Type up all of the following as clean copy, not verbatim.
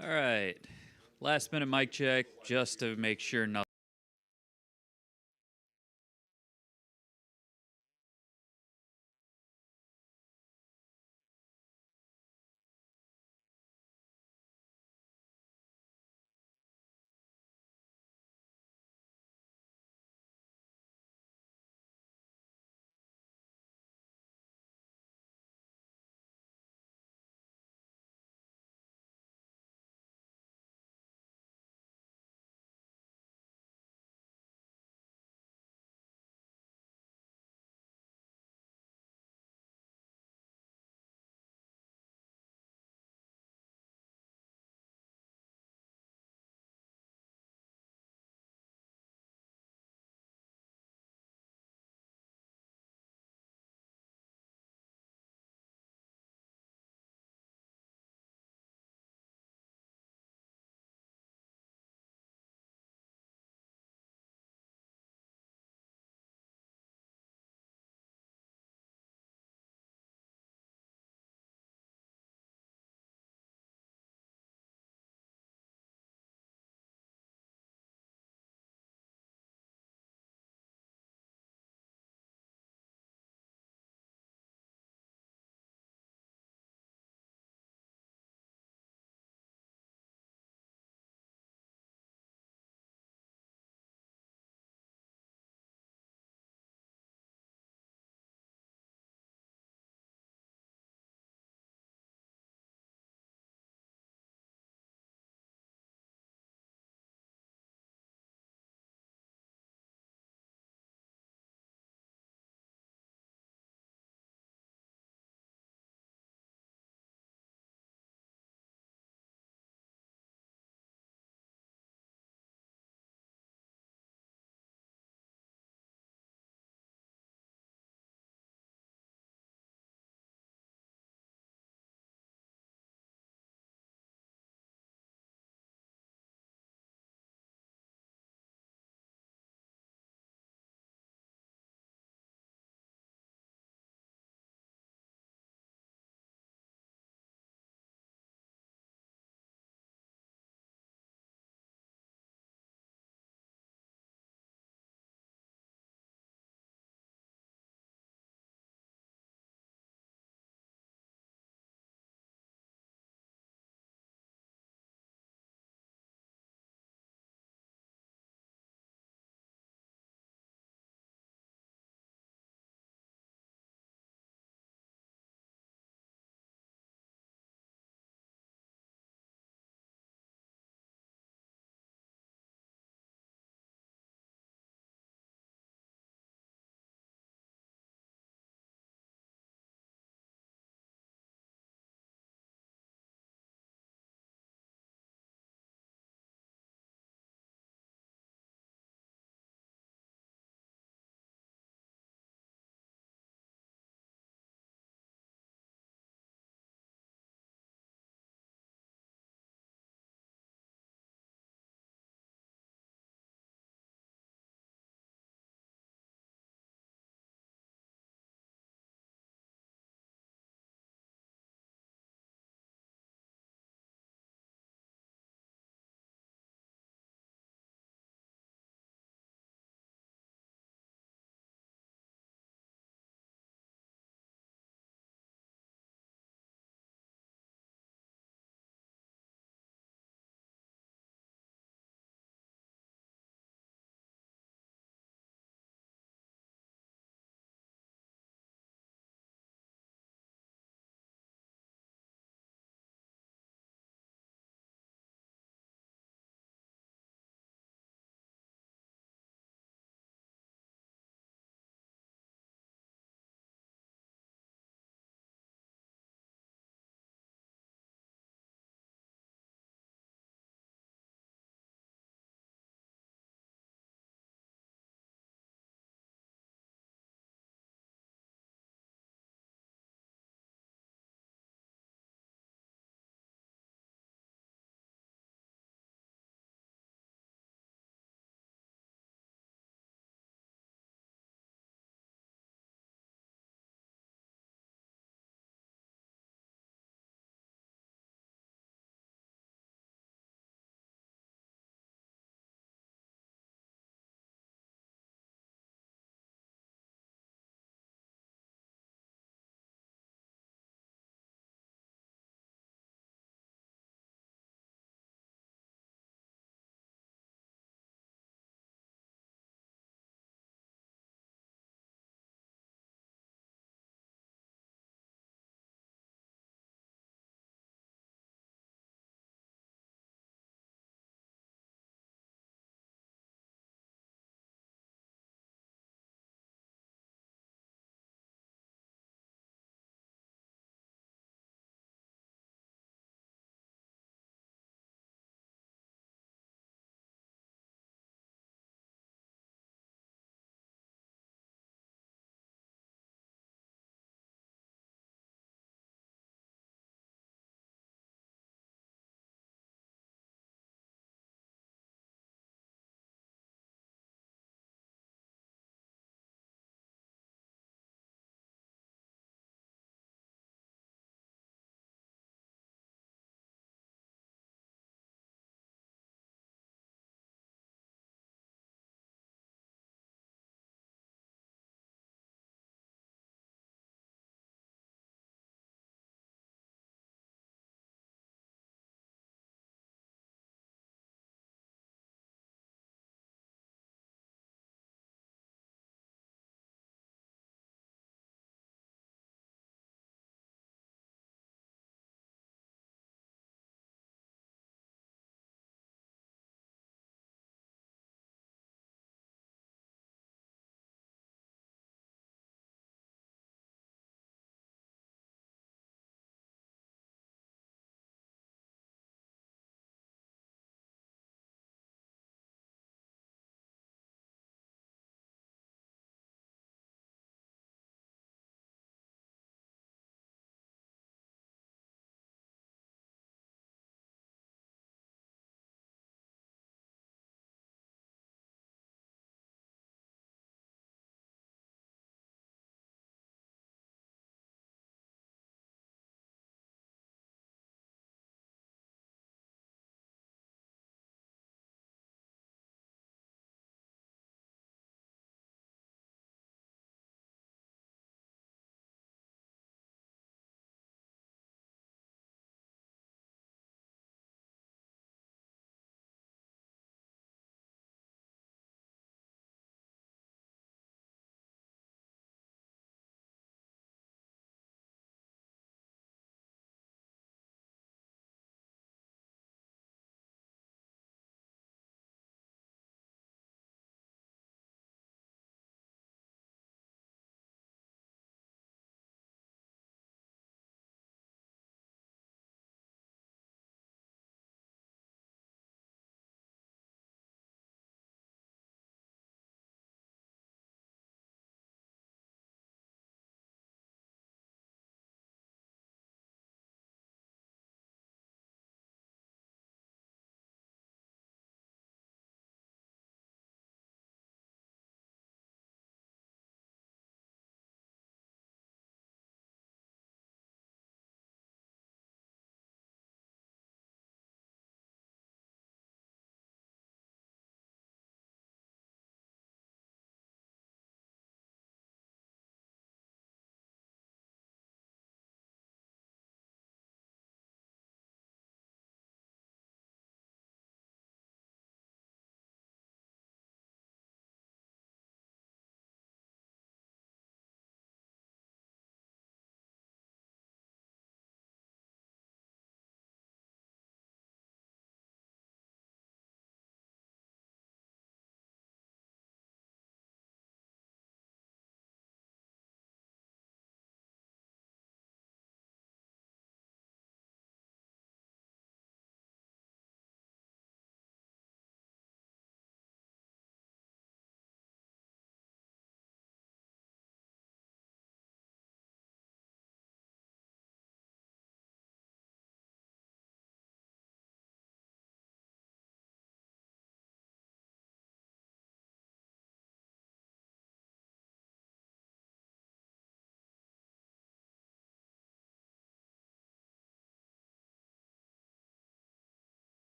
All right. Last minute mic check just to make sure nothing.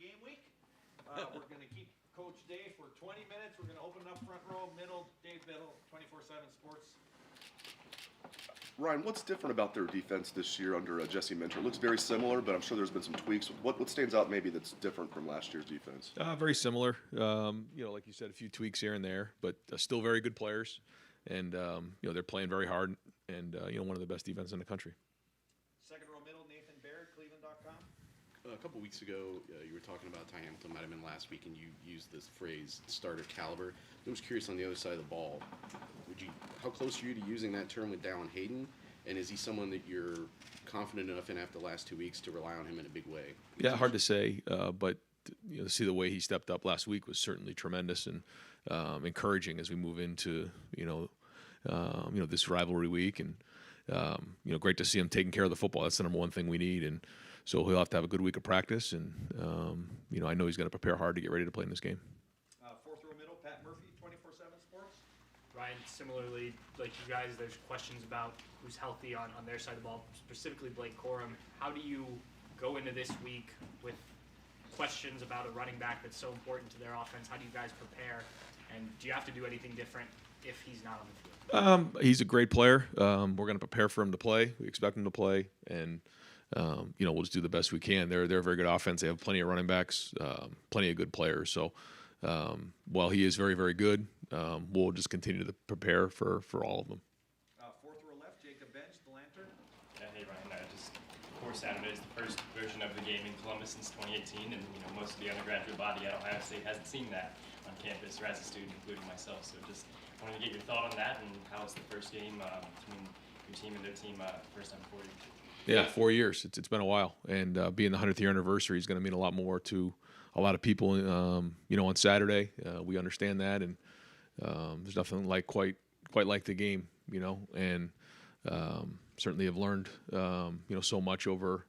game week. We're going to keep Coach Dave for 20 minutes. We're going to open up front row, middle, Dave Biddle, 24/7 Sports. Ryan, what's different about their defense this year under Jesse Minter? It looks very similar, but I'm sure there's been some tweaks. What stands out maybe that's different from last year's defense? Very similar. Like you said, a few tweaks here and there, but still very good players. And, they're playing very hard and, one of the best defenses in the country. Second row middle, Nathan Baird, Cleveland.com. A couple weeks ago, you were talking about Ty Hamilton, might have been last week, and you used this phrase, starter caliber. I was curious on the other side of the ball, how close are you to using that term with Dallin Hayden? And is he someone that you're confident enough in after the last 2 weeks to rely on him in a big way? Yeah, hard to say, but to see the way he stepped up last week was certainly tremendous and encouraging as we move into this rivalry week, and great to see him taking care of the football. That's the number one thing we need, and so he'll have to have a good week of practice, and I know he's going to prepare hard to get ready to play in this game. Fourth row middle, Pat Murphy, 24/7 Sports. Ryan, similarly, like you guys, there's questions about who's healthy on their side of the ball, specifically Blake Corum. How do you go into this week with questions about a running back that's so important to their offense? How do you guys prepare? And do you have to do anything different if he's not on the field? He's a great player. We're going to prepare for him to play. We expect him to play, and we'll just do the best we can. They're a very good offense. They have plenty of running backs, plenty of good players. So while he is very, very good, we'll just continue to prepare for all of them. Fourth row left, Jacob Bench, the Lantern. Yeah, hey Ryan, of course Saturday is the first version of the game in Columbus since 2018, and most of the undergraduate body at Ohio State hasn't seen that on campus or as a student, including myself. So just wanted to get your thought on that and how it's the first game between your team and their team, first time for you. Yeah, 4 years. It's been a while, and being the 100th year anniversary is going to mean a lot more to a lot of people. On Saturday, we understand that, and there's nothing quite like the game, and certainly have learned so much over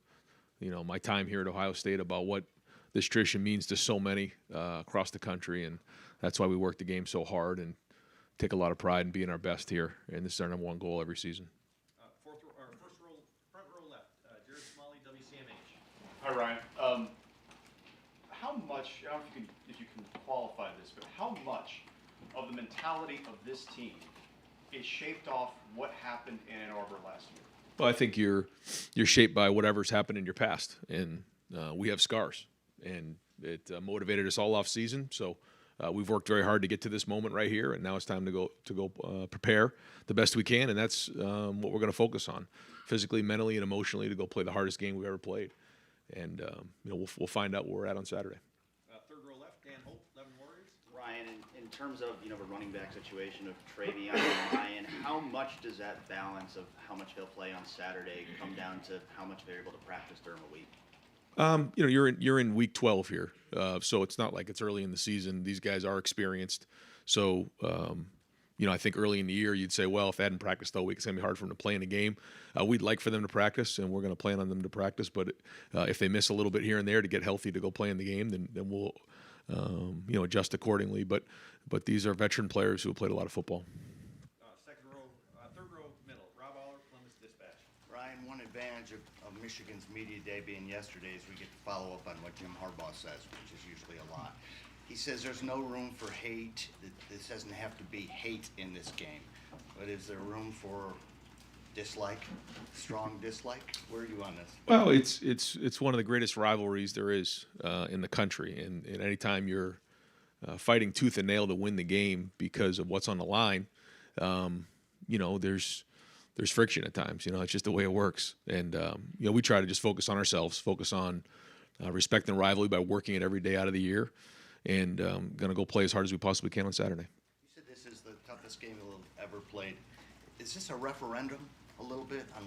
my time here at Ohio State about what this tradition means to so many across the country, and that's why we work the game so hard and take a lot of pride in being our best here. And this is our number one goal every season. First row, front row left, Jared Smalley, WCMH. Hi, Ryan. How much, I don't know if you can qualify this, but how much of the mentality of this team is shaped off what happened in Ann Arbor last year? Well, I think you're shaped by whatever's happened in your past, and we have scars, and it motivated us all off season. So we've worked very hard to get to this moment right here, and now it's time to go prepare the best we can, and that's what we're going to focus on, physically, mentally, and emotionally, to go play the hardest game we've ever played. And we'll find out where we're at on Saturday. Third row left, Dan Holt, 11 Warriors. Ryan, in terms of the running back situation of Travion and Ryan, how much does that balance of how much they'll play on Saturday come down to how much they're able to practice during the week? You're in week 12 here, so it's not like it's early in the season. These guys are experienced, so I think early in the year you'd say, well, if they hadn't practiced all week, it's gonna be hard for them to play in a game. We'd like for them to practice, and we're gonna plan on them to practice. But if they miss a little bit here and there to get healthy to go play in the game, then we'll adjust accordingly. But these are veteran players who have played a lot of football. Third row middle, Rob Aller, Columbus Dispatch. Ryan, one advantage of Michigan's media day being yesterday is we get to follow up on what Jim Harbaugh says, which is usually a lot. He says there's no room for hate. This doesn't have to be hate in this game. But is there room for dislike, strong dislike? Where are you on this? Well, it's one of the greatest rivalries there is in the country, and anytime you're fighting tooth and nail to win the game because of what's on the line, there's friction at times. It's just the way it works, and we try to just focus on ourselves, focus on respecting the rivalry by working it every day out of the year, and going to go play as hard as we possibly can on Saturday. You said this is the toughest game you'll ever played. Is this a referendum a little bit on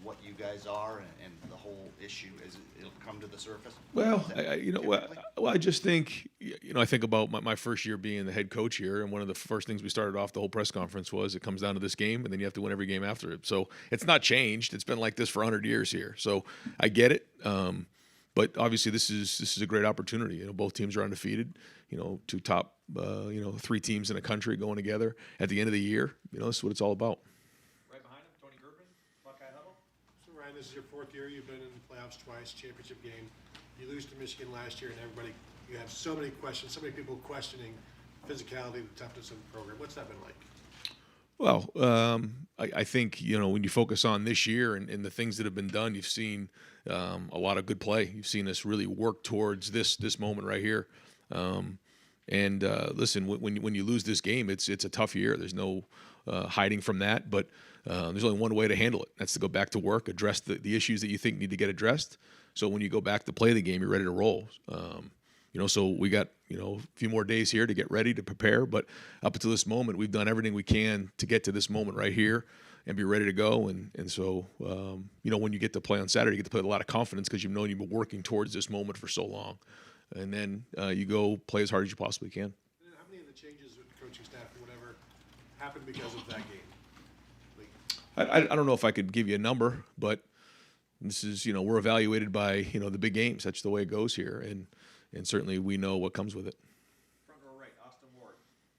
what you guys are and the whole issue? It'll come to the surface? Well, I just think, I think about my first year being the head coach here, and one of the first things we started off the whole press conference was it comes down to this game, and then you have to win every game after it. So it's not changed. It's been like this for 100 years here. So I get it. But obviously this is a great opportunity. Both teams are undefeated. Two top, three teams in the country going together at the end of the year. This is what it's all about. Right behind him, Tony Gerben, Buckeye Huddle. So Ryan, this is your fourth year. You've been in the playoffs twice, championship game. You lose to Michigan last year, and you have so many questions, so many people questioning physicality, the toughness of the program. What's that been like? Well, I think, when you focus on this year and the things that have been done, you've seen a lot of good play. You've seen us really work towards this moment right here. Listen, when you lose this game, it's a tough year. There's no hiding from that, but there's only one way to handle it. That's to go back to work, address the issues that you think need to get addressed. So when you go back to play the game, you're ready to roll. So we got, a few more days here to get ready to prepare. But up until this moment, we've done everything we can to get to this moment right here and be ready to go. And so, when you get to play on Saturday, you get to play with a lot of confidence because you've known you've been working towards this moment for so long. And then you go play as hard as you possibly can. How many of the changes with the coaching staff or whatever happened because of that game? I don't know if I could give you a number, but this is, we're evaluated by, the big games. That's the way it goes here. And certainly we know what comes with it. Front row right, Austin Ward,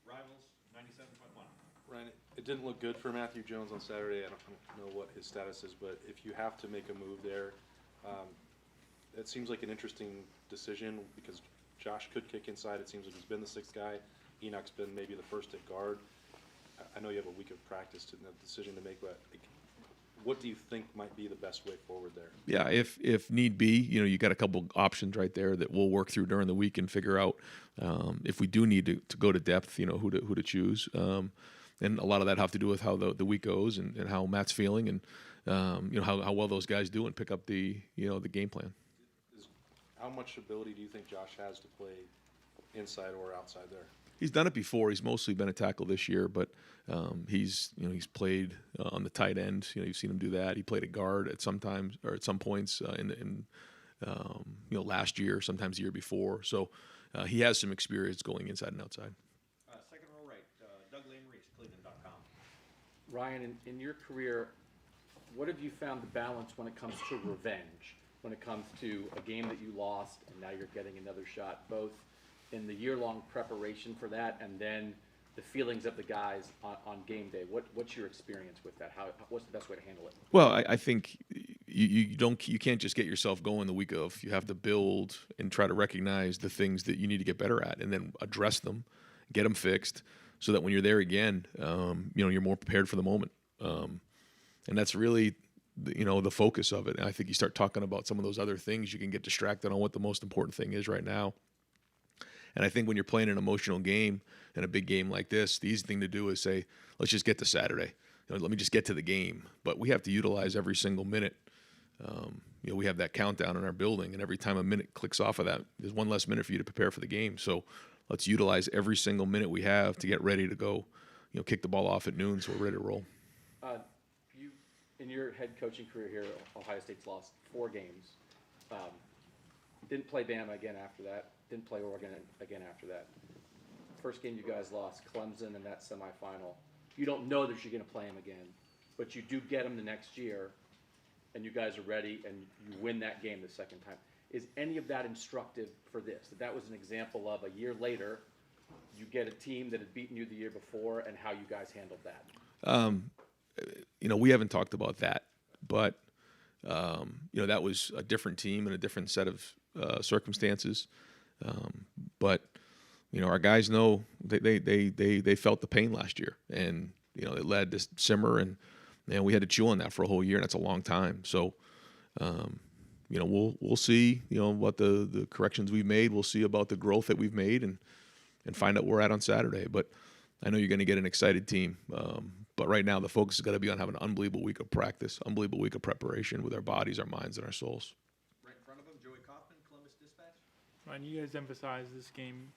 Rivals 97.1. Ryan, it didn't look good for Matthew Jones on Saturday. I don't know what his status is, but if you have to make a move there, it seems like an interesting decision because Josh could kick inside. It seems like he's been the sixth guy. Enoch's been maybe the first at guard. I know you have a week of practice to the decision to make, but what do you think might be the best way forward there? Yeah, if need be, you got a couple options right there that we'll work through during the week and figure out if we do need to go to depth, who to choose. And a lot of that have to do with how the week goes and how Matt's feeling and how well those guys do and pick up the game plan. How much ability do you think Josh has to play inside or outside there? He's done it before. He's mostly been a tackle this year, but he's played on the tight end. You've seen him do that. He played a guard at some points in last year, sometimes the year before. So he has some experience going inside and outside. Second row right, Doug Lane-Reese, Cleveland.com. Ryan, in your career, what have you found the balance when it comes to revenge? When it comes to a game that you lost and now you're getting another shot, both in the year-long preparation for that and then the feelings of the guys on game day? What's your experience with that? What's the best way to handle it? Well, I think you can't just get yourself going the week of. You have to build and try to recognize the things that you need to get better at and then address them, get them fixed so that when you're there again, you're more prepared for the moment. And that's really the focus of it. And I think you start talking about some of those other things, you can get distracted on what the most important thing is right now. And I think when you're playing an emotional game and a big game like this, the easy thing to do is say, let's just get to Saturday. Let me just get to the game. But we have to utilize every single minute. We have that countdown in our building, and every time a minute clicks off of that, there's one less minute for you to prepare for the game. So let's utilize every single minute we have to get ready to go, kick the ball off at noon so we're ready to roll. You, in your head coaching career here, Ohio State's lost 4 games. Didn't play Bama again after that. Didn't play Oregon again after that. First game you guys lost, Clemson in that semifinal. You don't know that you're going to play them again, but you do get them the next year, and you guys are ready, and you win that game the second time. Is any of that instructive for this? That was an example of a year later, you get a team that had beaten you the year before, and how you guys handled that? We haven't talked about that, but that was a different team and a different set of circumstances. But our guys know they felt the pain last year, and it led to simmer, and we had to chew on that for a whole year, and that's a long time. So we'll see what the corrections we've made. We'll see about the growth that we've made, and find out where we're at on Saturday. But I know you're going to get an excited team. But right now the focus has got to be on having an unbelievable week of practice, unbelievable week of preparation with our bodies, our minds, and our souls. Right in front of him, Joey Kaufman, Columbus Dispatch. Ryan, you guys emphasize this game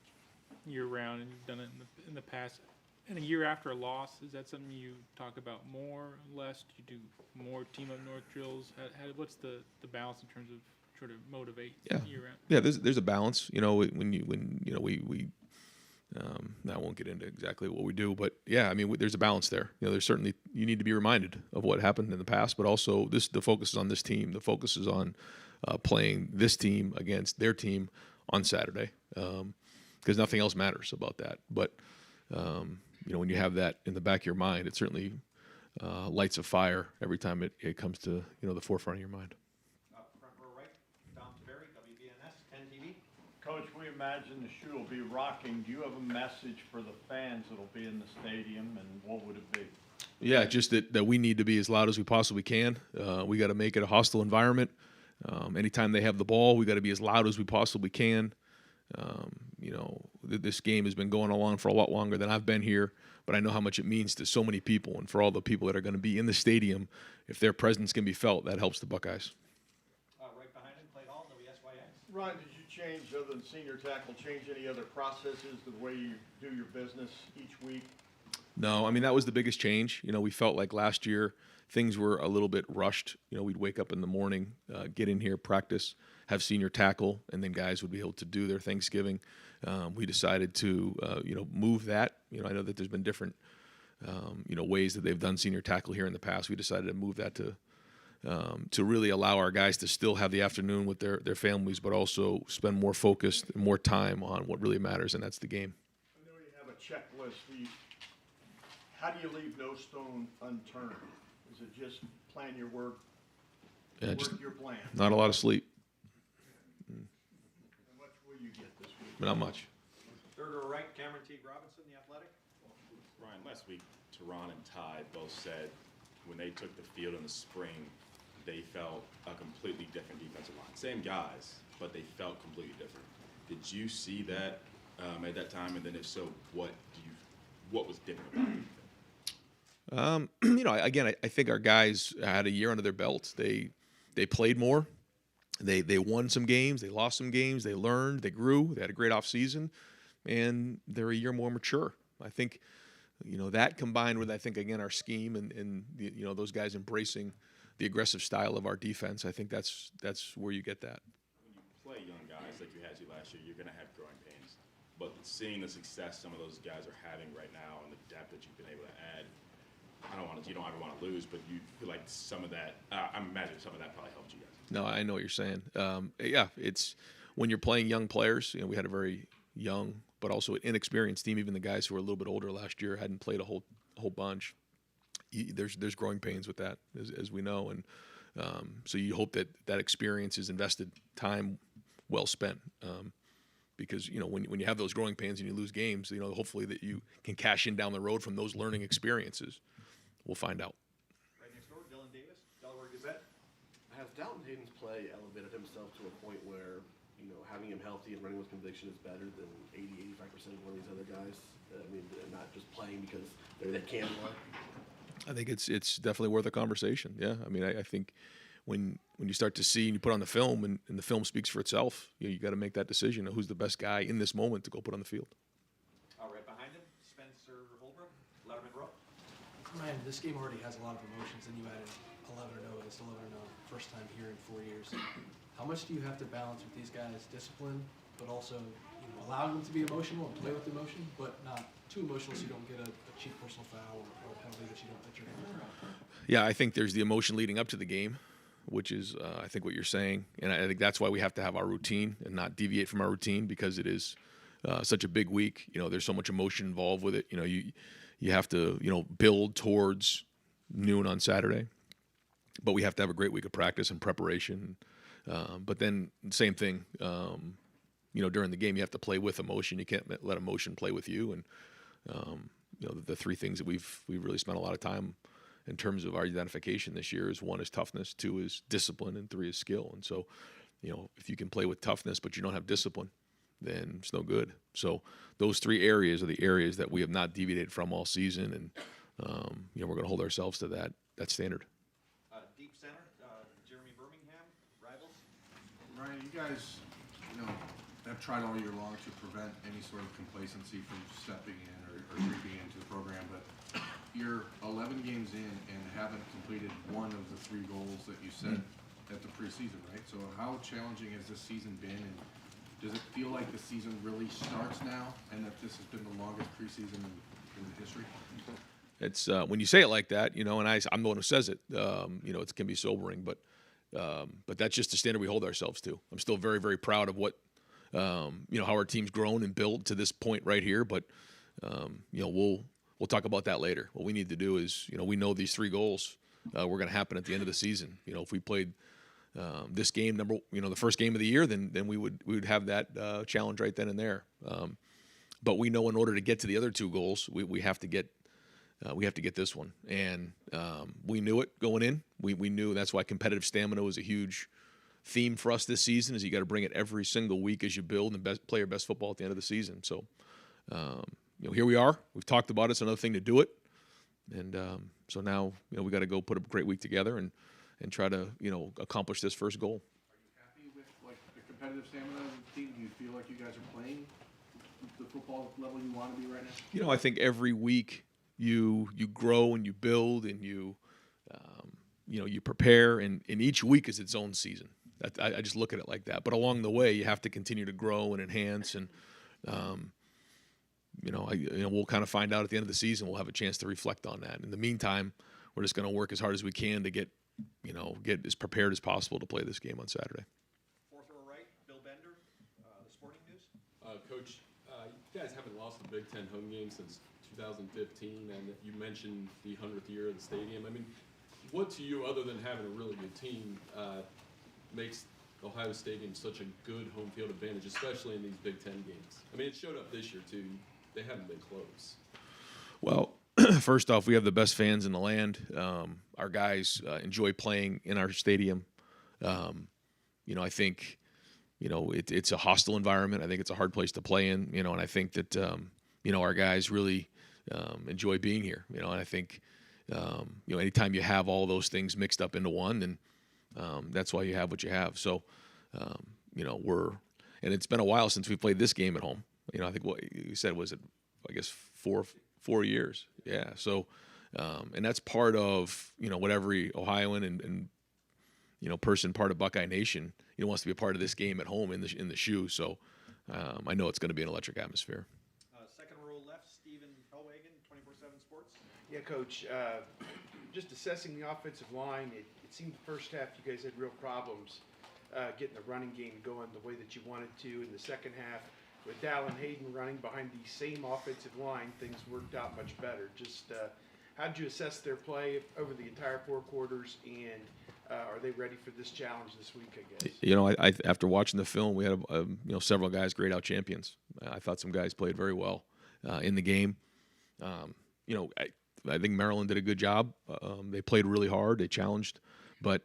year-round, and you've done it in the past. And a year after a loss, is that something you talk about more, less? Do you do more team up north drills? What's the balance in terms of trying to motivate year-round? Yeah, there's a balance. I won't get into exactly what we do, but there's a balance there. There's certainly, you need to be reminded of what happened in the past, but also the focus is on this team. The focus is on playing this team against their team on Saturday, because nothing else matters about that. But when you have that in the back of your mind, it certainly lights a fire every time it comes to the forefront of your mind. Front row right, Dom Taveri, WBNS. Coach, we imagine the shoe will be rocking. Do you have a message for the fans that'll be in the stadium, and what would it be? Yeah, just that we need to be as loud as we possibly can. We got to make it a hostile environment. Anytime they have the ball, we got to be as loud as we possibly can. This game has been going along for a lot longer than I've been here, but I know how much it means to so many people, and for all the people that are going to be in the stadium, if their presence can be felt, that helps the Buckeyes. Right behind him, played all WSYX. Ron, did you change, other than senior tackle, change any other processes, the way you do your business each week? No, I mean, that was the biggest change. We felt like last year things were a little bit rushed. We'd wake up in the morning, get in here, practice, have senior tackle, and then guys would be able to do their Thanksgiving. We decided to, move that. I know that there's been different, ways that they've done senior tackle here in the past. We decided to move that to really allow our guys to still have the afternoon with their families, but also spend more focused and more time on what really matters, and that's the game. I know you have a checklist. How do you leave no stone unturned? Is it just plan your work, Yeah, just your plan? not a lot of sleep. How much will you get this week? Not much. Third or right, Cameron T. Robinson, the athletic. Ryan, last week, Teron and Ty both said when they took the field in the spring, they felt a completely different defensive line. Same guys, but they felt completely different. Did you see that at that time? And then if so, what was different about it? Again, I think our guys had a year under their belts. They played more. They won some games. They lost some games. They learned. They grew. They had a great offseason, and they're a year more mature. I think, that combined with, I think, again, our scheme and those guys embracing the aggressive style of our defense, I think that's where you get that. When you play young guys like you had to last year, you're going to have growing pains. But seeing the success some of those guys are having right now and the depth that you've been able to add, you don't ever want to lose, but you feel like some of that, I imagine some of that probably helped you guys. No, I know what you're saying. It's when you're playing young players. We had a very young, but also an inexperienced team. Even the guys who were a little bit older last year hadn't played a whole bunch. There's growing pains with that, as we know, and so you hope that experience is invested time well spent. Because when you have those growing pains and you lose games, hopefully that you can cash in down the road from those learning experiences. We'll find out. Right next door, Dylan Davis, Delaware Gazette. Has Dalton Hayden's play elevated himself to a point where, having him healthy and running with conviction is better than 80-85% of one of these other guys? I mean, they're not just playing because they can play. I think it's definitely worth a conversation. Yeah, I mean, I think when you start to see and you put on the film and the film speaks for itself, you got to make that decision of who's the best guy in this moment to go put on the field. Right behind him, Spencer Holbrook, Lettermen Row. Ryan, this game already has a lot of emotions, and you added 11-0. This 11-0 first time here in 4 years. How much do you have to balance with these guys' discipline, but also allowing them to be emotional and play with emotion, but not too emotional so you don't get a cheap personal foul or a penalty that you're going to throw? Yeah, I think there's the emotion leading up to the game, which is I think what you're saying, and I think that's why we have to have our routine and not deviate from our routine, because it is such a big week. There's so much emotion involved with it. You have to build towards noon on Saturday, but we have to have a great week of practice and preparation. But then same thing, during the game you have to play with emotion. You can't let emotion play with you. And the three things that we've really spent a lot of time in terms of our identification this year is: 1 is toughness, 2 is discipline, and 3 is skill. And so, if you can play with toughness but you don't have discipline, then it's no good. So those 3 areas are the areas that we have not deviated from all season, and we're going to hold ourselves to that standard. Deep center, Jeremy Birmingham, Rivals. Ryan, you guys, have tried all year long to prevent any sort of complacency from stepping in or creeping into the program, but you're 11 games in and haven't completed one of the 3 goals that you set at the preseason, right? So how challenging has this season been, and does it feel like the season really starts now, and that this has been the longest preseason in history? It's when you say it like that, and I'm the one who says it. It can be sobering, but that's just the standard we hold ourselves to. I'm still very, very proud of what how our team's grown and built to this point right here. But we'll talk about that later. What we need to do is, we know these 3 goals were going to happen at the end of the season. If we played this game the first game of the year, then we would have that challenge right then and there. But we know in order to get to the other two goals, we have to get this one, and we knew it going in. We knew that's why competitive stamina was a huge theme for us this season. Is you got to bring it every single week as you build and play your best football at the end of the season. So here we are. We've talked about it. It's another thing to do it, and so now we got to go put a great week together and try to accomplish this first goal. Are you happy with like the competitive stamina of the team? Do you feel like you guys are playing the football level you want to be right now? I think every week you grow and you build and you prepare, and each week is its own season. I just look at it like that. But along the way, you have to continue to grow and enhance, and we'll kind of find out at the end of the season. We'll have a chance to reflect on that. In the meantime, we're just going to work as hard as we can to get as prepared as possible to play this game on Saturday. Fourth row right, Bill Bender, the Sporting News. Coach, you guys haven't lost a Big Ten home game since 2015, and you mentioned the 100th year of the stadium. I mean, what to you, other than having a really good team, makes Ohio Stadium such a good home field advantage, especially in these Big Ten games? I mean, it showed up this year, too. They haven't been close. Well, first off, we have the best fans in the land. Our guys enjoy playing in our stadium. I think, it's a hostile environment. I think it's a hard place to play in, and I think that, our guys really enjoy being here, and I think, anytime you have all those things mixed up into one, then that's why you have what you have. So, and it's been a while since we played this game at home. I think what you said was, I guess, four years. Yeah. So, and that's part of, what every Ohioan and person part of Buckeye Nation, wants to be a part of this game at home in the shoe. So, I know it's going to be an electric atmosphere. Second row left, Stephen Hellwagen, 24/7 Sports. Yeah, Coach. Just assessing the offensive line, it seemed the first half you guys had real problems getting the running game going the way that you wanted to. In the second half, with Dallin Hayden running behind the same offensive line, things worked out much better. Just how did you assess their play over the entire 4 quarters, and are they ready for this challenge this week, I guess? I after watching the film, we had several guys grade out champions. I thought some guys played very well in the game. I think Maryland did a good job. They played really hard. They challenged, but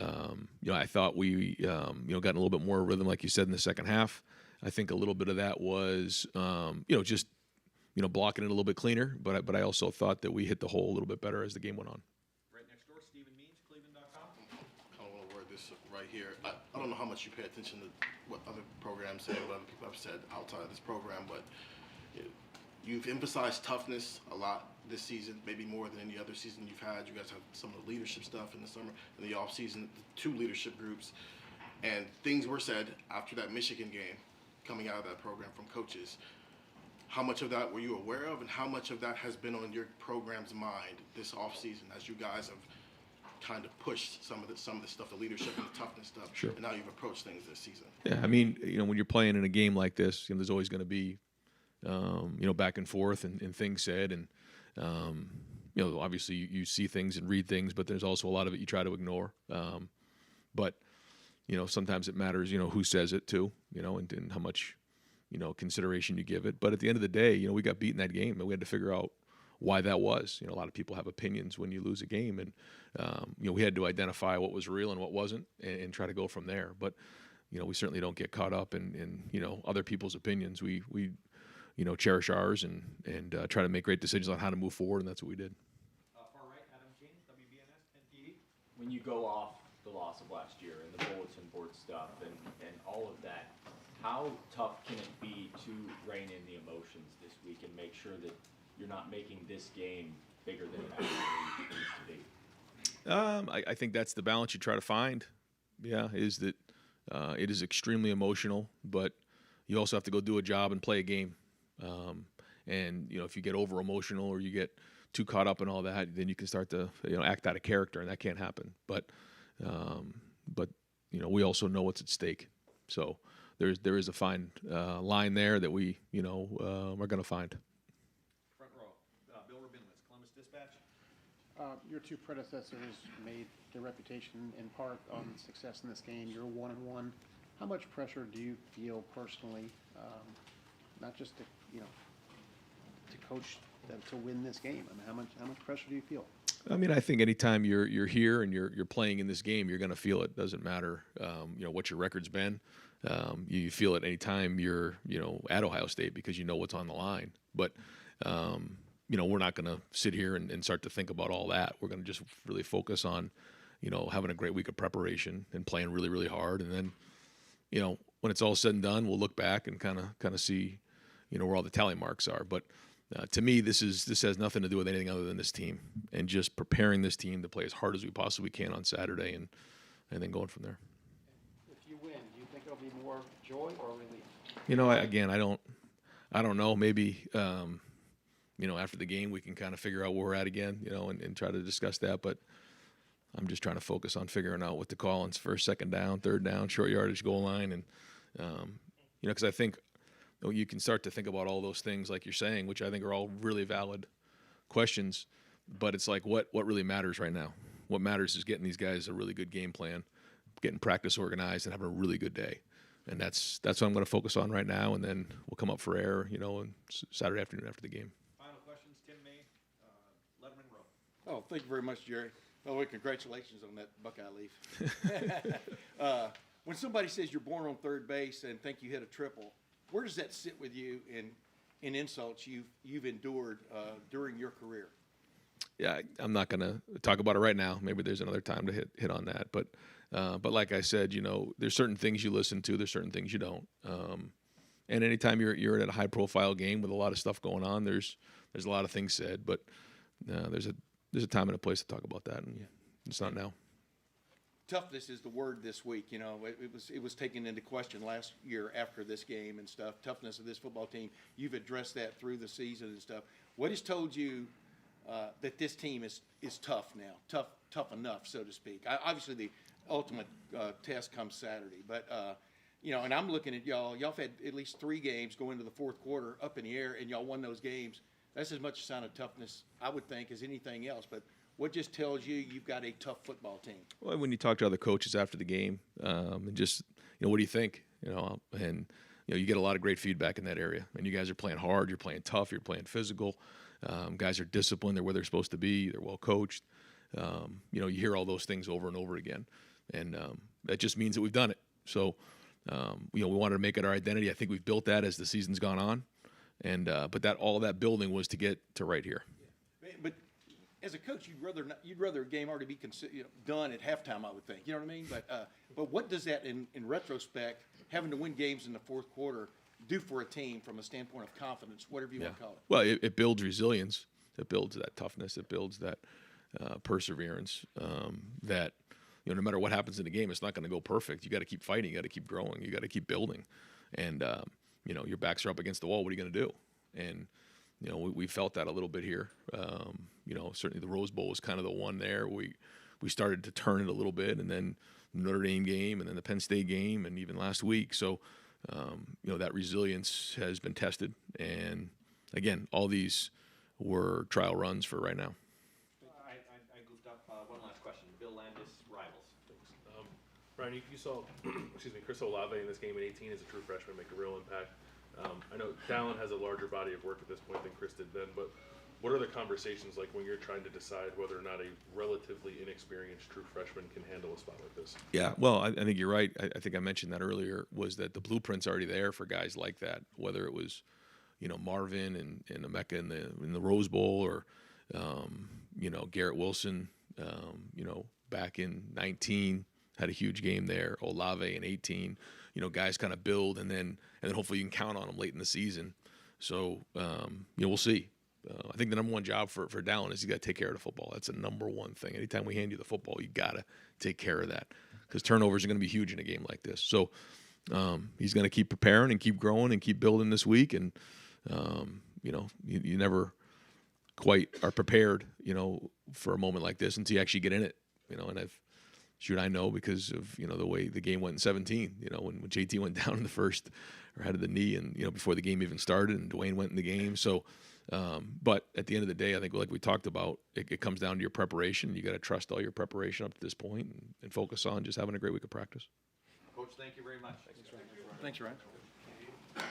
I thought we gotten a little bit more rhythm, like you said, in the second half. I think a little bit of that was just blocking it a little bit cleaner, but I also thought that we hit the hole a little bit better as the game went on. Right next door, Stephen Means, Cleveland.com. I don't want to word this right here. I don't know how much you pay attention to what other programs say, what other people have said outside of this program, but you've emphasized toughness a lot this season, maybe more than any other season you've had. You guys have some of the leadership stuff in the summer, in the off season, 2 leadership groups, and things were said after that Michigan game coming out of that program from coaches. How much of that were you aware of, and how much of that has been on your program's mind this offseason as you guys have kind of pushed some of the stuff, the leadership and the toughness stuff, Sure. and now you've approached things this season? Yeah, I mean, when you're playing in a game like this, there's always going to be, back and forth and things said, and obviously you see things and read things, but there's also a lot of it you try to ignore. But sometimes it matters, who says it too, and how much, consideration you give it. But at the end of the day, we got beat in that game, and we had to figure out why that was. A lot of people have opinions when you lose a game, and we had to identify what was real and what wasn't, and try to go from there. But we certainly don't get caught up in other people's opinions. We cherish ours and try to make great decisions on how to move forward, and that's what we did. Far right, Adam James, WBNS 10 TV. When you go off the loss of last year and the bulletin board stuff and all of that, how tough can it be to rein in the emotions this week and make sure that you're not making this game bigger than it actually needs to be? I think that's the balance you try to find. Yeah, is that it is extremely emotional, but you also have to go do a job and play a game. And if you get over emotional or you get too caught up in all that, then you can start to act out of character, and that can't happen. But we also know what's at stake. So there is a fine line there that we are going to find. Front row, Bill Rabinowitz, Columbus Dispatch. Your two predecessors made their reputation in part on success in this game. You're 1-1. How much pressure do you feel personally, not just to coach them to win this game? I mean, how much pressure do you feel? I mean, I think anytime you're here and you're playing in this game, you're going to feel it. Doesn't matter, what your record's been. You feel it anytime you're, at Ohio State because you know what's on the line. But, we're not going to sit here and start to think about all that. We're going to just really focus on, having a great week of preparation and playing really, really hard. And then, when it's all said and done, we'll look back and kind of see, where all the tally marks are. But to me, this has nothing to do with anything other than this team and just preparing this team to play as hard as we possibly can on Saturday and then going from there. If you win, do you think there'll be more joy or relief? I don't know. Maybe, after the game we can kind of figure out where we're at again, and try to discuss that. But I'm just trying to focus on figuring out what to call on first, second down, third down, short yardage, goal line. And, because I think you can start to think about all those things like you're saying, which I think are all really valid questions. But it's like, what really matters right now? What matters is getting these guys a really good game plan, getting practice organized, and having a really good day. And that's what I'm going to focus on right now. And then we'll come up for air, on Saturday afternoon after the game. Final questions, Tim May, Lettermen Row. Oh, thank you very much, Jerry. Oh, well, congratulations on that Buckeye leaf. When somebody says you're born on third base and think you hit a triple, where does that sit with you in insults you've endured during your career? Yeah, I'm not going to talk about it right now. Maybe there's another time to hit on that. But like I said, there's certain things you listen to, there's certain things you don't. And anytime you're at a high profile game with a lot of stuff going on, there's a lot of things said. But there's a time and a place to talk about that, and it's not now. Toughness is the word this week. It was taken into question last year after this game and stuff. Toughness of this football team. You've addressed that through the season and stuff. What has told you that this team is tough now, tough enough, so to speak? Obviously, the ultimate test comes Saturday, but and I'm looking at y'all. Y'all have had at least 3 games go into the fourth quarter up in the air, and y'all won those games. That's as much a sign of toughness, I would think, as anything else. But what just tells you you've got a tough football team? Well, when you talk to other coaches after the game, and just what do you think? And you get a lot of great feedback in that area. And you guys are playing hard, you're playing tough, you're playing physical. Guys are disciplined, they're where they're supposed to be, they're well coached. You hear all those things over and over again, and that just means that we've done it. So we wanted to make it our identity. I think we've built that as the season's gone on, and but all that building was to get to right here. But as a coach, you'd rather a game already be done at halftime, I would think. You know what I mean? But what does that, in retrospect, having to win games in the fourth quarter, do for a team from a standpoint of confidence, whatever you want to call it? Well, it builds resilience. It builds that toughness. It builds that perseverance. That no matter what happens in the game, it's not going to go perfect. You got to keep fighting. You got to keep growing. You got to keep building. And your backs are up against the wall. What are you going to do? And we felt that a little bit here. Certainly the Rose Bowl was kind of the one there. We started to turn it a little bit, and then the Notre Dame game, and then the Penn State game, and even last week. So, that resilience has been tested. And again, all these were trial runs for right now. I goofed up. One last question. Bill Landis, Rivals. Brian, you saw, Chris Olave in this game at 18 as a true freshman make a real impact. I know Dallin has a larger body of work at this point than Chris did then, but what are the conversations like when you're trying to decide whether or not a relatively inexperienced true freshman can handle a spot like this? Yeah, well, I think you're right. I think I mentioned that earlier, was that the blueprint's already there for guys like that, whether it was, Marvin and Emeka in the Rose Bowl, or, Garrett Wilson, back in 19, had a huge game there. Olave in 18, guys kind of build, and then hopefully you can count on them late in the season. So, we'll see. I think the number one job for Dallin is you got to take care of the football. That's the number one thing. Anytime we hand you the football, you got to take care of that, because turnovers are going to be huge in a game like this. So he's going to keep preparing and keep growing and keep building this week. And, you never quite are prepared, for a moment like this until you actually get in it, and I know because of, the way the game went in 17, when JT went down in the first, or had the knee, and, before the game even started, and Dwayne went in the game. So, But at the end of the day, I think like we talked about, it comes down to your preparation. You got to trust all your preparation up to this point and focus on just having a great week of practice. Coach, thank you very much. Thanks, Ryan. All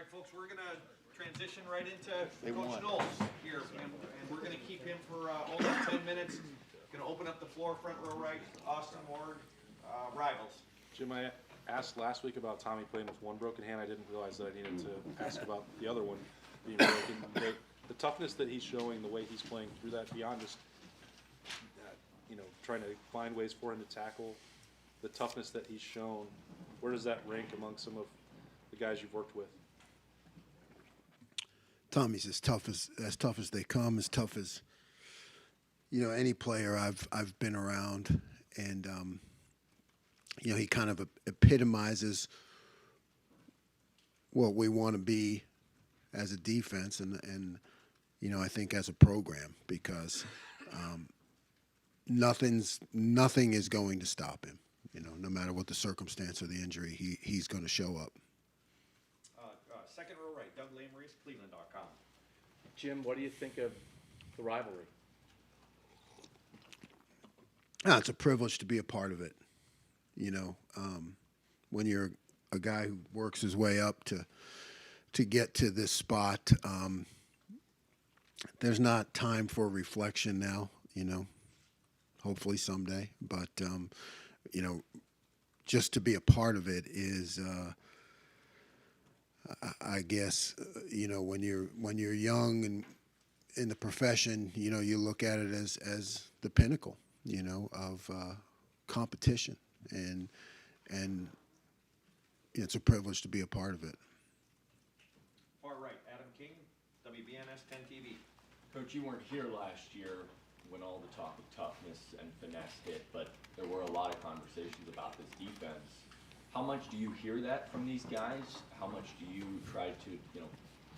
right, folks, we're going to transition right into They Coach won. Knowles here, and we're going to keep him for only 10 minutes. Going to open up the floor, front row right, Austin Ward, Rivals. Jim, I asked last week about Tommy playing with one broken hand. I didn't realize that I needed to ask about the other one being broken. The toughness that he's showing, the way he's playing through that, beyond just trying to find ways for him to tackle, the toughness that he's shown, where does that rank among some of the guys you've worked with? Tommy's as tough as they come, as tough as any player I've been around, and he kind of epitomizes what we want to be as a defense, and I think as a program, because nothing is going to stop him. No matter what the circumstance or the injury, he's going to show up. Second row right, Doug Lamery, Cleveland.com. Jim, what do you think of the rivalry? It's a privilege to be a part of it. When you're a guy who works his way up to get to this spot, there's not time for reflection now, hopefully someday. But, just to be a part of it is, I guess, when you're young and in the profession, you look at it as the pinnacle, of competition, and it's a privilege to be a part of it. Far right, Adam King, WBNS 10 TV. Coach, you weren't here last year when all the talk of toughness and finesse hit, but there were a lot of conversations about this defense. How much do you hear that from these guys? How much do you try to,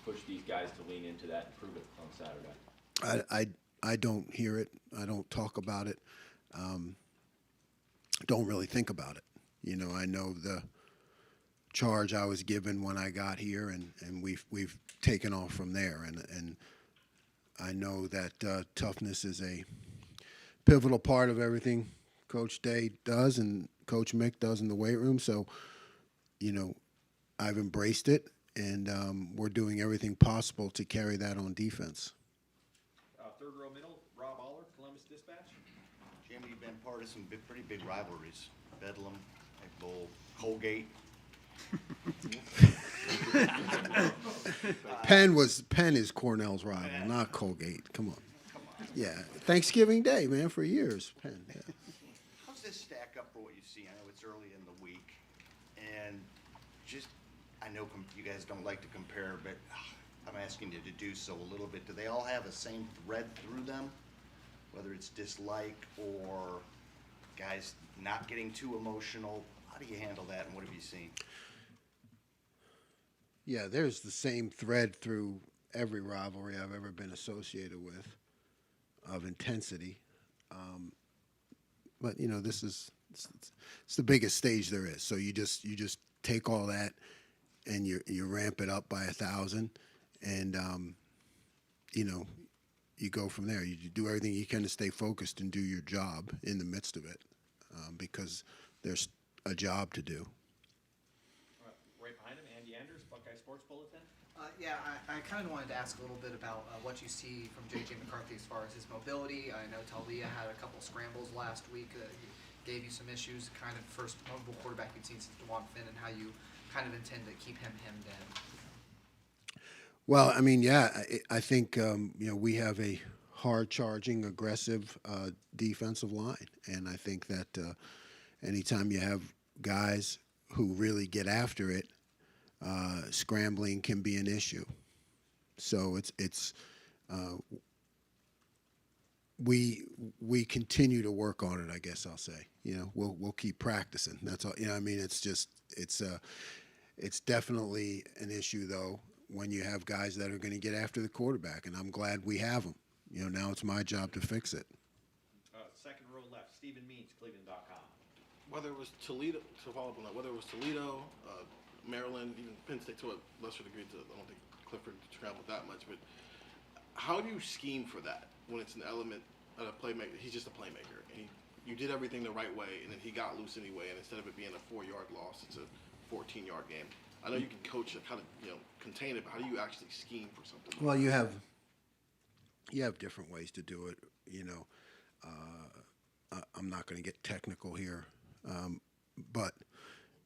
push these guys to lean into that and prove it on Saturday? I don't hear it. I don't talk about it. Don't really think about it. I know the charge I was given when I got here, and we've taken off from there. And I know that toughness is a pivotal part of everything Coach Day does and Coach Mick does in the weight room. So, I've embraced it, and we're doing everything possible to carry that on defense. Third row middle, Rob Aller, Columbus Dispatch. Jim, you've been part of some pretty big rivalries. Bedlam, Bull, Colgate. Penn is Cornell's rival, not Colgate. Come on. Yeah, Thanksgiving Day, man, for years. Penn. Yeah. How's this stack up for what you see? I know it's early in the week, and I know you guys don't like to compare, but I'm asking you to do so a little bit. Do they all have the same thread through them, whether it's dislike or guys not getting too emotional? How do you handle that, and what have you seen? Yeah, there's the same thread through every rivalry I've ever been associated with of intensity. But this is it's the biggest stage there is. So you just take all that and you ramp it up by 1,000, and you go from there. You do everything you can to stay focused and do your job in the midst of it, because there's a job to do. Right behind him, Andy Anders, Buckeye Sports Bulletin. Yeah, I kind of wanted to ask a little bit about what you see from J.J. McCarthy as far as his mobility. I know Talia had a couple scrambles last week, gave you some issues, kind of first mobile quarterback you've seen since DeJuan Finn, and how you kind of intend to keep him hemmed in. Well, I mean, yeah, I think, we have a hard-charging, aggressive defensive line, and I think that anytime you have guys who really get after it, scrambling can be an issue. So we continue to work on it, I guess I'll say. We'll keep practicing. That's all. I mean, it's definitely an issue though when you have guys that are going to get after the quarterback, and I'm glad we have them. Now it's my job to fix it. Second row left, Stephen Means, Cleveland.com. whether it was Toledo, to follow up on that, whether it was Toledo, Maryland, even Penn State to a lesser degree, I don't think Clifford traveled that much, but how do you scheme for that when it's an element of a playmaker? He's just a playmaker, and you did everything the right way, and then he got loose anyway, and instead of it being a 4-yard loss, it's a 14-yard game. I know you can coach it, kind of, contain it, but how do you actually scheme for something? Well, you have different ways to do it. I'm not going to get technical here, but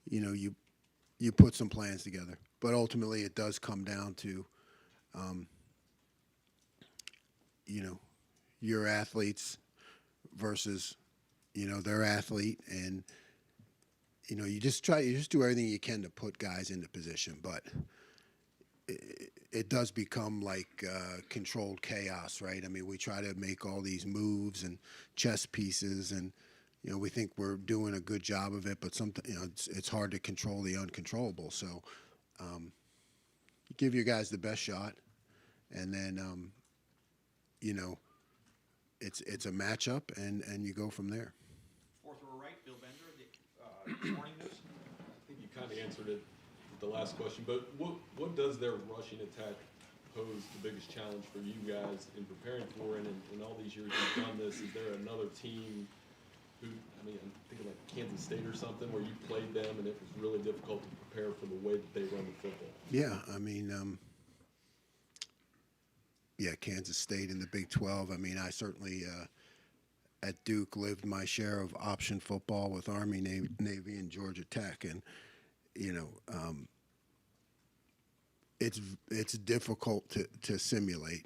you put some plans together. But ultimately, it does come down to your athletes versus their athlete, and you just do everything you can to put guys into position, but it does become like controlled chaos, right? I mean, we try to make all these moves and chess pieces, and we think we're doing a good job of it, but sometimes it's hard to control the uncontrollable. So you give your guys the best shot, and then it's a matchup, and you go from there. Fourth row right, Bill Bender, the Morning News. I think you kind of answered it with the last question, but what does their rushing attack pose the biggest challenge for you guys in preparing for? And in all these years you've done this, is there another team who, I'm thinking like Kansas State or something, where you played them and it was really difficult to prepare for the way that they run the football? Yeah, Kansas State in the Big 12. I certainly at Duke lived my share of option football with Army, Navy, and Georgia Tech, and it's difficult to simulate,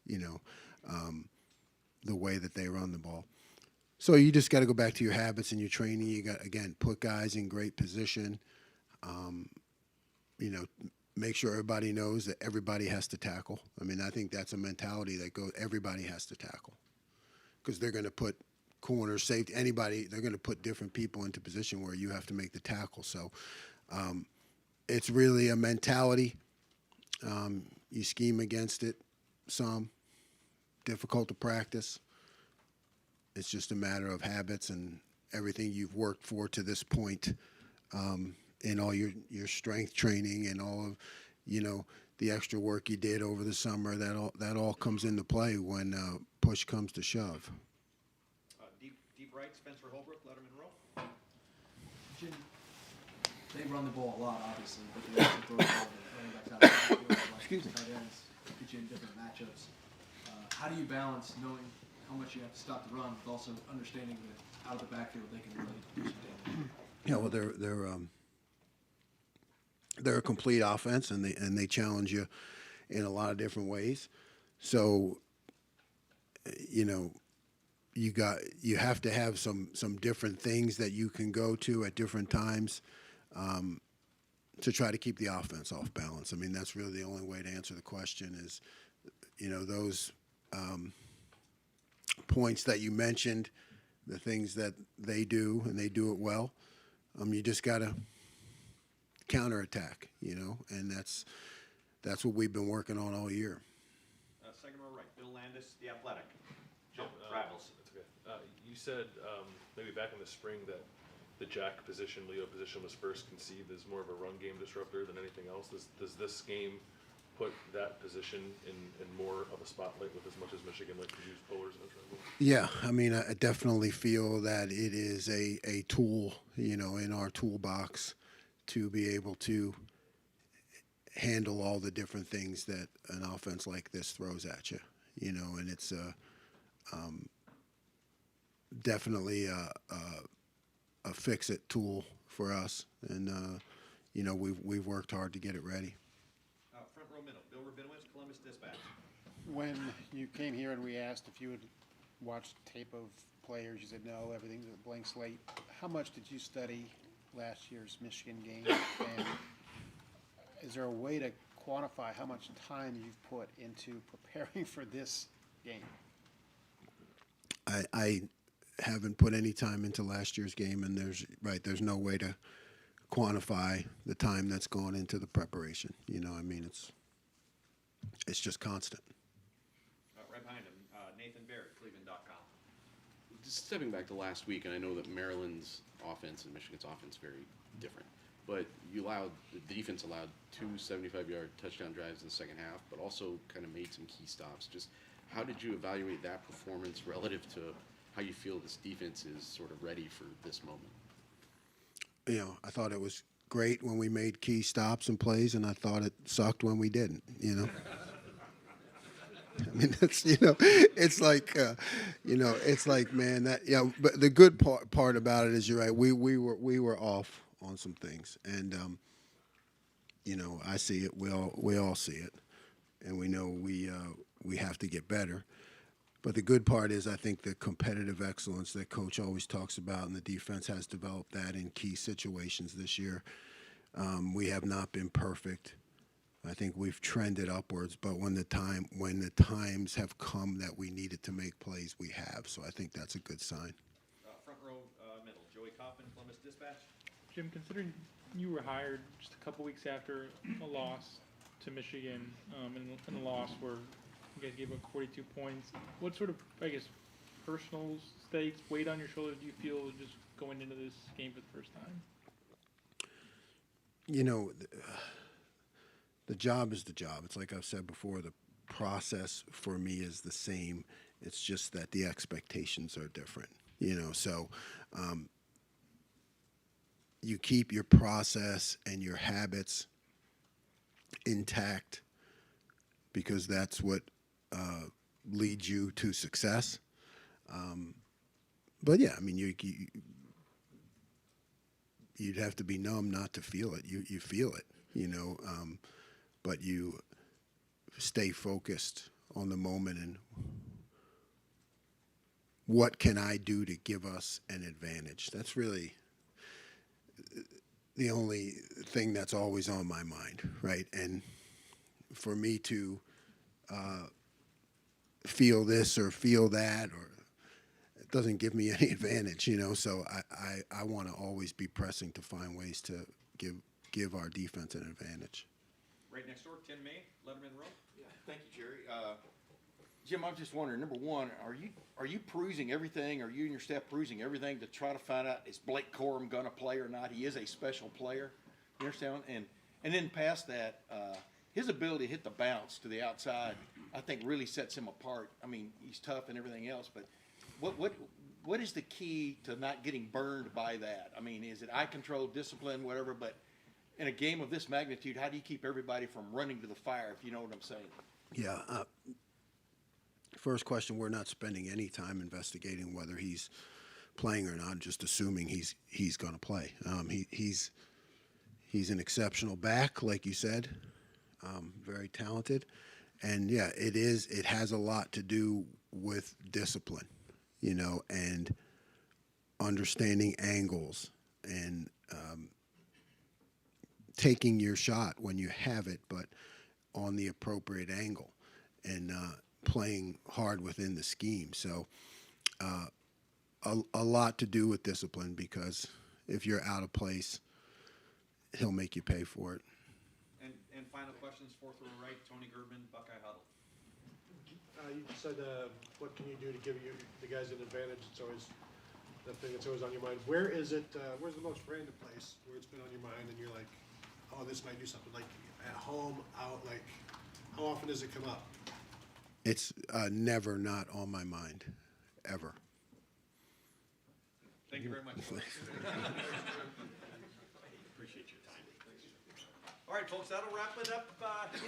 the way that they run the ball. So you just got to go back to your habits and your training. You got, again, put guys in great position. Make sure everybody knows that everybody has to tackle. I think that's a mentality that goes, everybody has to tackle, because they're going to put corner, safety, anybody, they're going to put different people into position where you have to make the tackle. So it's really a mentality. You scheme against it some, difficult to practice. It's just a matter of habits and everything you've worked for to this point, in all your strength training and all of, the extra work you did over the summer. That all comes into play when push comes to shove. Deep right, Spencer Holbrook, Lettermen Row. Jim, they run the ball a lot, obviously, but they also throw the ball to running backs out of the field, Excuse me. tight ends, put you in different matchups. How do you balance knowing how much you have to stop the run, but also understanding that out of the backfield they can really do some damage? Yeah, well, they're a complete offense, and they challenge you in a lot of different ways. So, you have to have some different things that you can go to at different times to try to keep the offense off balance. That's really the only way to answer the question is, those points that you mentioned, the things that they do, and they do it well. You just got to counterattack, and that's what we've been working on all year. Second row right, Bill Landis, The Athletic. Rivals. That's okay. You said maybe back in the spring that the jack position, Leo position, was first conceived as more of a run game disruptor than anything else. Does this game put that position in more of a spotlight with as much as Michigan likes to use pullers in a triangle? Yeah, I definitely feel that it is a tool, in our toolbox to be able to handle all the different things that an offense like this throws at you, and it's definitely a fix-it tool for us, and we've worked hard to get it ready. Front row middle, Bill Rabinowitz, Columbus Dispatch. When you came here and we asked if you had watched tape of players, you said no, everything's a blank slate. How much did you study last year's Michigan game? And is there a way to quantify how much time you've put into preparing for this game? I haven't put any time into last year's game, and there's no way to quantify the time that's gone into the preparation. It's just constant. Right behind him, Nathan Barrett, Cleveland.com. stepping back to last week, and I know that Maryland's offense and Michigan's offense very different, but the defense allowed 2 75-yard touchdown drives in the second half, but also kind of made some key stops. Just how did you evaluate that performance relative to how you feel this defense is sort of ready for this moment? You know, I thought it was great when we made key stops and plays, and I thought it sucked when we didn't, you know. I mean, that's, you know, it's like, man, that, you know, but the good part about it is, you're right, we were off on some things, and, you know, I see it, we all see it, and we know we have to get better. But the good part is, I think the competitive excellence that Coach always talks about, and the defense has developed that in key situations this year. We have not been perfect. I think we've trended upwards, but when the times have come that we needed to make plays, we have. So I think that's a good sign. Front row middle, Joey Kaufman, Columbus Dispatch. Jim, considering you were hired just a couple weeks after a loss to Michigan, in a loss where you guys gave up 42 points, what sort of, I guess, personal stakes, weight on your shoulders do you feel just going into this game for the first time? You know, the job is the job. It's like I've said before, the process for me is the same. It's just that the expectations are different, you know. So you keep your process and your habits intact because that's what leads you to success. But yeah, I mean, you'd have to be numb not to feel it. You feel it, you know, but you stay focused on the moment and what can I do to give us an advantage? That's really the only thing that's always on my mind, right? And for me to feel this or feel that, or it doesn't give me any advantage, you know. So I want to always be pressing to find ways to give our defense an advantage. Right next door, Tim May, Lettermen Row. Yeah, thank you, Jerry. Jim, I'm just wondering, number one, are you perusing everything? Are you and your staff perusing everything to try to find out, is Blake Corum going to play or not? He is a special player. You understand? And then past that, his ability to hit the bounce to the outside, I think, really sets him apart. I mean, he's tough and everything else, but what is the key to not getting burned by that? I mean, is it eye control, discipline, whatever? But in a game of this magnitude, how do you keep everybody from running to the fire, if you know what I'm saying? Yeah. First question, we're not spending any time investigating whether he's playing or not, just assuming he's going to play. He's an exceptional back, like you said, very talented. And, yeah, it has a lot to do with discipline, you know, and understanding angles and taking your shot when you have it, but on the appropriate angle, and playing hard within the scheme. So a lot to do with discipline, because if you're out of place, he'll make you pay for it. And final questions, fourth row right, Tony Gerben, Buckeye Huddle. You said, what can you do to give the guys an advantage? It's always the thing that's always on your mind. Where is it? Where's the most random place where it's been on your mind and you're like, oh, this might do something? Like at home, out, like how often does it come up? It's never not on my mind, ever. Thank you very much. Appreciate your time. All right, folks, that'll wrap it up.